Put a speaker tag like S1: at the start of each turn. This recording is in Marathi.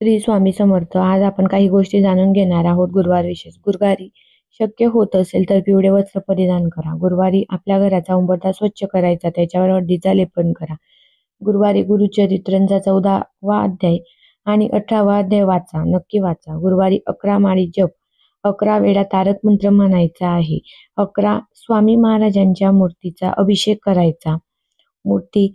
S1: श्री स्वामी समर्थ. आज आपण काही गोष्टी जाणून घेणार आहोत गुरुवार विशेष. गुरुवारी शक्य होत असेल तर पिवळे वस्त्र परिधान करा. गुरुवारी आपल्या घराचा उंबरठा स्वच्छ करायचा, त्याच्यावर हळदीचा लेपन करा. गुरुवारी गुरुचरित्रांचा 14वा अध्याय आणि 18वा अध्याय वाचा, नक्की वाचा. गुरुवारी 11 माळी जप, 11 वेळा तारक मंत्र म्हणायचा आहे. 11 स्वामी महाराजांच्या मूर्तीचा अभिषेक करायचा. मूर्ती